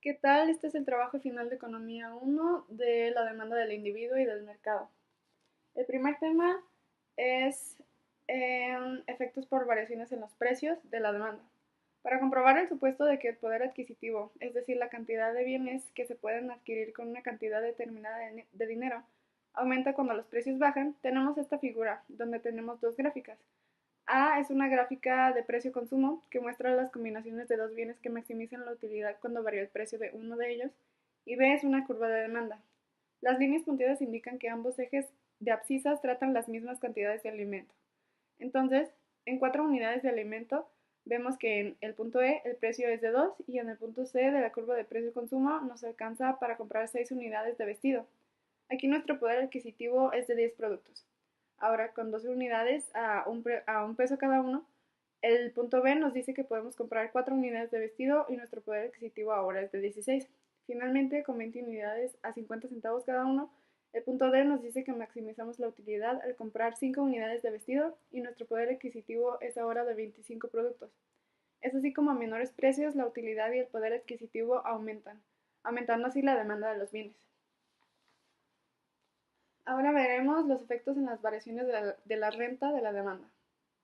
¿Qué tal? Este es el trabajo final de Economía 1 de la demanda del individuo y del mercado. El primer tema es efectos por variaciones en los precios de la demanda. Para comprobar el supuesto de que el poder adquisitivo, es decir, la cantidad de bienes que se pueden adquirir con una cantidad determinada de dinero, aumenta cuando los precios bajan, tenemos esta figura donde tenemos dos gráficas. A es una gráfica de precio-consumo que muestra las combinaciones de dos bienes que maximizan la utilidad cuando varía el precio de uno de ellos, y B es una curva de demanda. Las líneas punteadas indican que ambos ejes de abscisas tratan las mismas cantidades de alimento. Entonces, en 4 unidades de alimento, vemos que en el punto E el precio es de 2 y en el punto C de la curva de precio-consumo nos alcanza para comprar 6 unidades de vestido. Aquí nuestro poder adquisitivo es de 10 productos. Ahora, con 12 unidades a un peso cada uno, el punto B nos dice que podemos comprar 4 unidades de vestido y nuestro poder adquisitivo ahora es de 16. Finalmente, con 20 unidades a 50 centavos cada uno, el punto D nos dice que maximizamos la utilidad al comprar 5 unidades de vestido y nuestro poder adquisitivo es ahora de 25 productos. Es así como a menores precios la utilidad y el poder adquisitivo aumentan, aumentando así la demanda de los bienes. Ahora veremos los efectos en las variaciones de la renta de la demanda.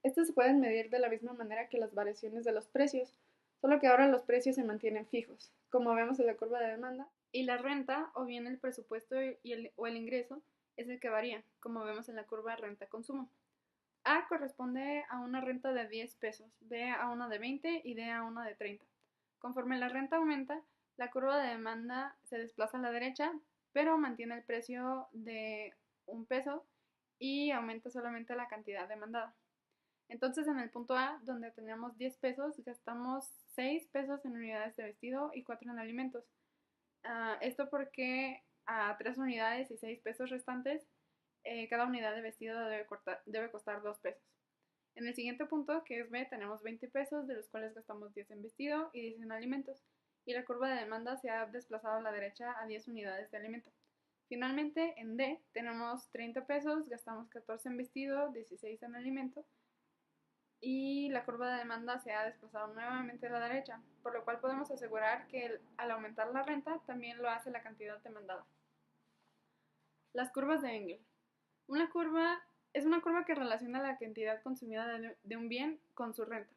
Estos se pueden medir de la misma manera que las variaciones de los precios, solo que ahora los precios se mantienen fijos, como vemos en la curva de demanda, y la renta, o bien el presupuesto o el ingreso, es el que varía, como vemos en la curva renta-consumo. A corresponde a una renta de 10 pesos, B a una de 20 y D a una de 30. Conforme la renta aumenta, la curva de demanda se desplaza a la derecha, pero mantiene el precio de un peso y aumenta solamente la cantidad demandada. Entonces, en el punto A, donde tenemos 10 pesos, gastamos 6 pesos en unidades de vestido y 4 en alimentos. Esto porque a 3 unidades y 6 pesos restantes, cada unidad de vestido debe costar 2 pesos. En el siguiente punto, que es B, tenemos 20 pesos, de los cuales gastamos 10 en vestido y 10 en alimentos. Y la curva de demanda se ha desplazado a la derecha a 10 unidades de alimento. Finalmente, en D, tenemos 30 pesos, gastamos 14 en vestido, 16 en alimento. Y la curva de demanda se ha desplazado nuevamente a la derecha, por lo cual podemos asegurar que al aumentar la renta también lo hace la cantidad demandada. Las curvas de Engel. Una curva es una curva que relaciona la cantidad consumida de un bien con su renta.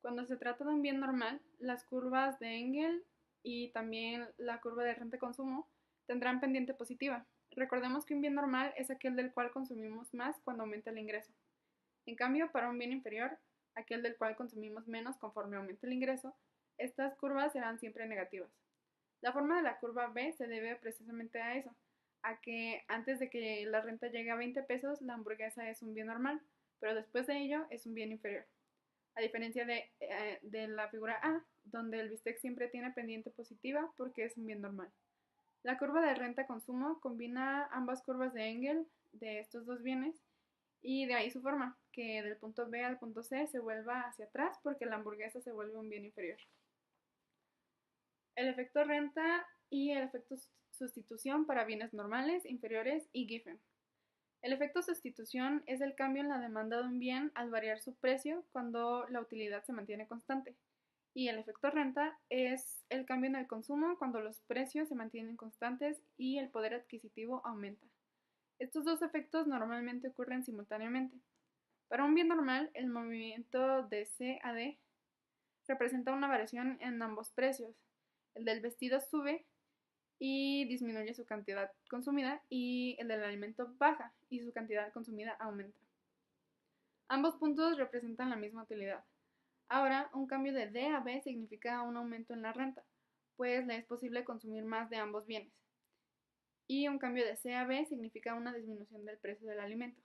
Cuando se trata de un bien normal, las curvas de Engel y también la curva de renta-consumo tendrán pendiente positiva. Recordemos que un bien normal es aquel del cual consumimos más cuando aumenta el ingreso. En cambio, para un bien inferior, aquel del cual consumimos menos conforme aumenta el ingreso, estas curvas serán siempre negativas. La forma de la curva B se debe precisamente a eso, a que antes de que la renta llegue a 20 pesos, la hamburguesa es un bien normal, pero después de ello es un bien inferior. A diferencia de la figura A, donde el bistec siempre tiene pendiente positiva porque es un bien normal. La curva de renta-consumo combina ambas curvas de Engel de estos dos bienes y de ahí su forma, que del punto B al punto C se vuelva hacia atrás porque la hamburguesa se vuelve un bien inferior. El efecto renta y el efecto sustitución para bienes normales, inferiores y Giffen. El efecto sustitución es el cambio en la demanda de un bien al variar su precio cuando la utilidad se mantiene constante. Y el efecto renta es el cambio en el consumo cuando los precios se mantienen constantes y el poder adquisitivo aumenta. Estos dos efectos normalmente ocurren simultáneamente. Para un bien normal, el movimiento de C a D representa una variación en ambos precios. El del vestido sube y disminuye su cantidad consumida y el del alimento baja y su cantidad consumida aumenta. Ambos puntos representan la misma utilidad. Ahora, un cambio de D a B significa un aumento en la renta, pues le es posible consumir más de ambos bienes. Y un cambio de C a B significa una disminución del precio del alimento.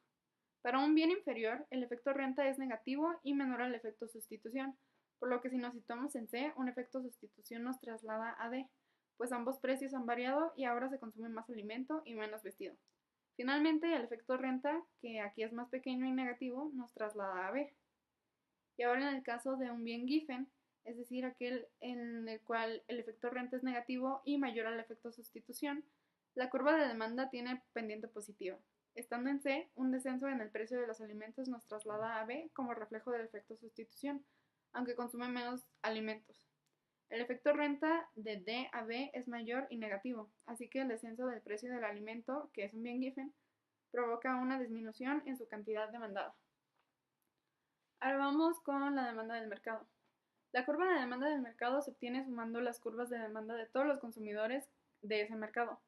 Para un bien inferior, el efecto renta es negativo y menor al efecto sustitución, por lo que si nos situamos en C, un efecto sustitución nos traslada a D, pues ambos precios han variado y ahora se consume más alimento y menos vestido. Finalmente, el efecto renta, que aquí es más pequeño y negativo, nos traslada a B. Y ahora en el caso de un bien Giffen, es decir, aquel en el cual el efecto renta es negativo y mayor al efecto sustitución, la curva de demanda tiene pendiente positiva. Estando en C, un descenso en el precio de los alimentos nos traslada a B como reflejo del efecto sustitución, aunque consume menos alimentos. El efecto renta de D a B es mayor y negativo, así que el descenso del precio del alimento, que es un bien Giffen, provoca una disminución en su cantidad demandada. Ahora vamos con la demanda del mercado. La curva de demanda del mercado se obtiene sumando las curvas de demanda de todos los consumidores de ese mercado.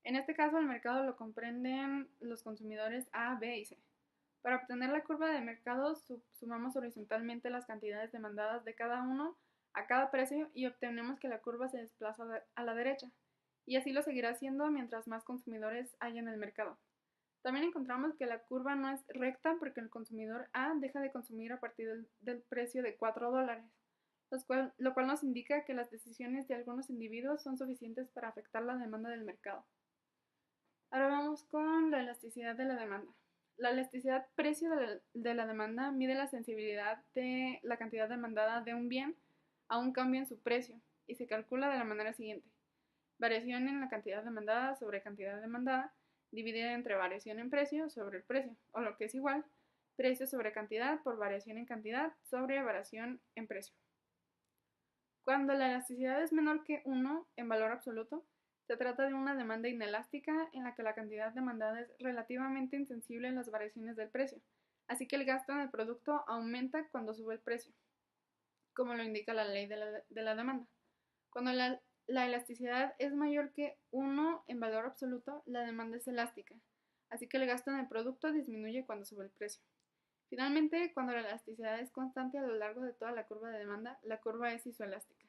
En este caso, el mercado lo comprenden los consumidores A, B y C. Para obtener la curva de mercado, sumamos horizontalmente las cantidades demandadas de cada uno a cada precio y obtenemos que la curva se desplaza a la derecha. Y así lo seguirá haciendo mientras más consumidores haya en el mercado. También encontramos que la curva no es recta porque el consumidor A deja de consumir a partir del precio de $4, lo cual nos indica que las decisiones de algunos individuos son suficientes para afectar la demanda del mercado. Ahora vamos con la elasticidad de la demanda. La elasticidad precio de la demanda mide la sensibilidad de la cantidad demandada de un bien a un cambio en su precio y se calcula de la manera siguiente. Variación en la cantidad demandada sobre cantidad demandada dividida entre variación en precio sobre el precio, o lo que es igual, precio sobre cantidad por variación en cantidad sobre variación en precio. Cuando la elasticidad es menor que 1 en valor absoluto, se trata de una demanda inelástica en la que la cantidad demandada es relativamente insensible a las variaciones del precio, así que el gasto en el producto aumenta cuando sube el precio, como lo indica la ley de la demanda. Cuando la elasticidad es mayor que 1 en valor absoluto, la demanda es elástica, así que el gasto en el producto disminuye cuando sube el precio. Finalmente, cuando la elasticidad es constante a lo largo de toda la curva de demanda, la curva es isoelástica.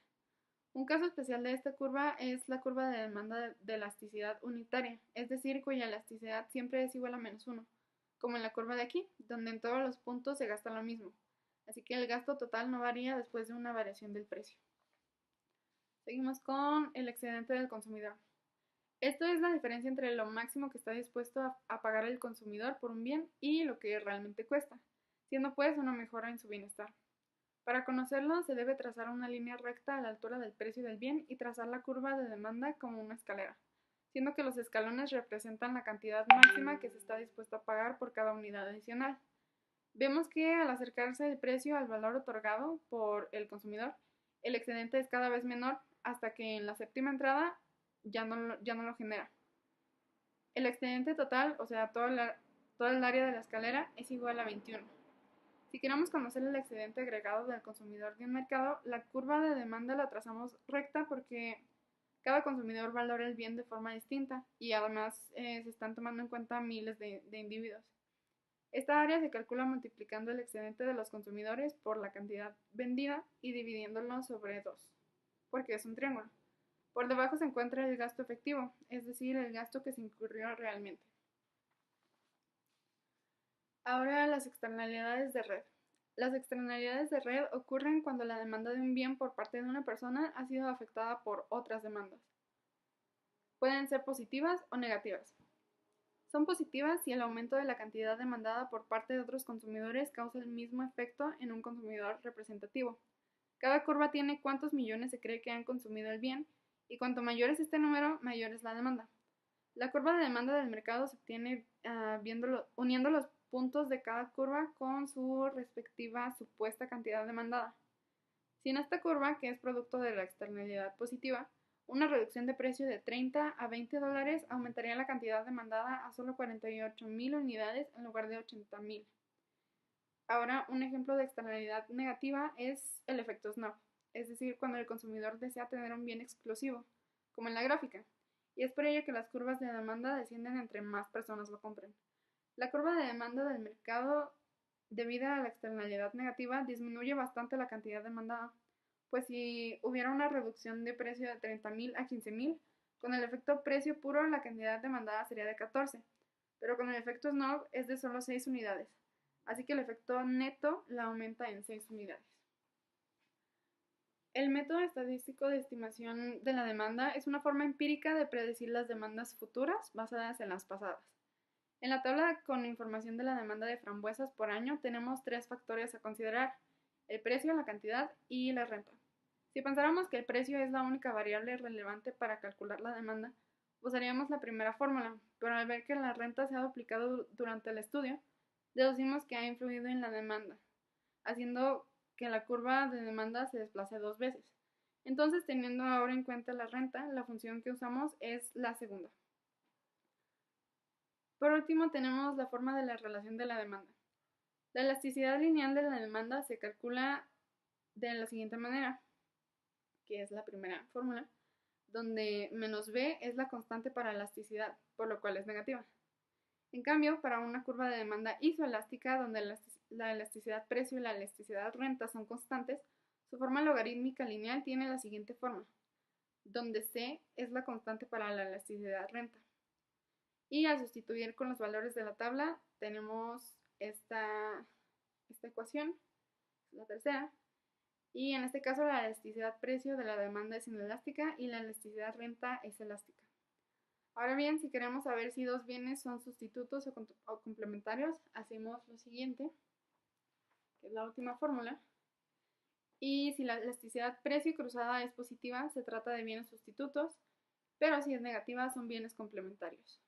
Un caso especial de esta curva es la curva de demanda de elasticidad unitaria, es decir, cuya elasticidad siempre es igual a -1, como en la curva de aquí, donde en todos los puntos se gasta lo mismo, así que el gasto total no varía después de una variación del precio. Seguimos con el excedente del consumidor. Esto es la diferencia entre lo máximo que está dispuesto a pagar el consumidor por un bien y lo que realmente cuesta, siendo pues una mejora en su bienestar. Para conocerlo, se debe trazar una línea recta a la altura del precio del bien y trazar la curva de demanda como una escalera, siendo que los escalones representan la cantidad máxima que se está dispuesto a pagar por cada unidad adicional. Vemos que al acercarse el precio al valor otorgado por el consumidor, el excedente es cada vez menor hasta que en la séptima entrada ya no lo genera. El excedente total, o sea, todo el área de la escalera, es igual a 21. Si queremos conocer el excedente agregado del consumidor de un mercado, la curva de demanda la trazamos recta porque cada consumidor valora el bien de forma distinta y además se están tomando en cuenta miles de individuos. Esta área se calcula multiplicando el excedente de los consumidores por la cantidad vendida y dividiéndolo sobre 2, porque es un triángulo. Por debajo se encuentra el gasto efectivo, es decir, el gasto que se incurrió realmente. Ahora las externalidades de red. Las externalidades de red ocurren cuando la demanda de un bien por parte de una persona ha sido afectada por otras demandas. Pueden ser positivas o negativas. Son positivas si el aumento de la cantidad demandada por parte de otros consumidores causa el mismo efecto en un consumidor representativo. Cada curva tiene cuántos millones se cree que han consumido el bien y cuanto mayor es este número, mayor es la demanda. La curva de demanda del mercado se obtiene uniendo los puntos de cada curva con su respectiva supuesta cantidad demandada. Si en esta curva, que es producto de la externalidad positiva, una reducción de precio de 30 a 20 dólares aumentaría la cantidad demandada a solo 48,000 unidades en lugar de 80,000. Ahora, un ejemplo de externalidad negativa es el efecto snob, es decir, cuando el consumidor desea tener un bien exclusivo, como en la gráfica, y es por ello que las curvas de demanda descienden entre más personas lo compren. La curva de demanda del mercado, debido a la externalidad negativa, disminuye bastante la cantidad demandada, pues si hubiera una reducción de precio de 30,000 a 15,000, con el efecto precio puro la cantidad demandada sería de 14, pero con el efecto snob es de solo 6 unidades, así que el efecto neto la aumenta en 6 unidades. El método estadístico de estimación de la demanda es una forma empírica de predecir las demandas futuras basadas en las pasadas. En la tabla con información de la demanda de frambuesas por año tenemos 3 factores a considerar: el precio, la cantidad y la renta. Si pensáramos que el precio es la única variable relevante para calcular la demanda, usaríamos la primera fórmula, pero al ver que la renta se ha duplicado durante el estudio, deducimos que ha influido en la demanda, haciendo que la curva de demanda se desplace 2 veces. Entonces, teniendo ahora en cuenta la renta, la función que usamos es la segunda. Por último, tenemos la forma de la relación de la demanda. La elasticidad lineal de la demanda se calcula de la siguiente manera, que es la primera fórmula, donde menos B es la constante para elasticidad, por lo cual es negativa. En cambio, para una curva de demanda isoelástica, donde la elasticidad precio y la elasticidad renta son constantes, su forma logarítmica lineal tiene la siguiente forma, donde C es la constante para la elasticidad renta. Y al sustituir con los valores de la tabla, tenemos esta ecuación, la tercera, y en este caso la elasticidad precio de la demanda es inelástica y la elasticidad renta es elástica. Ahora bien, si queremos saber si dos bienes son sustitutos o complementarios, hacemos lo siguiente, que es la última fórmula. Y si la elasticidad precio cruzada es positiva, se trata de bienes sustitutos, pero si es negativa, son bienes complementarios.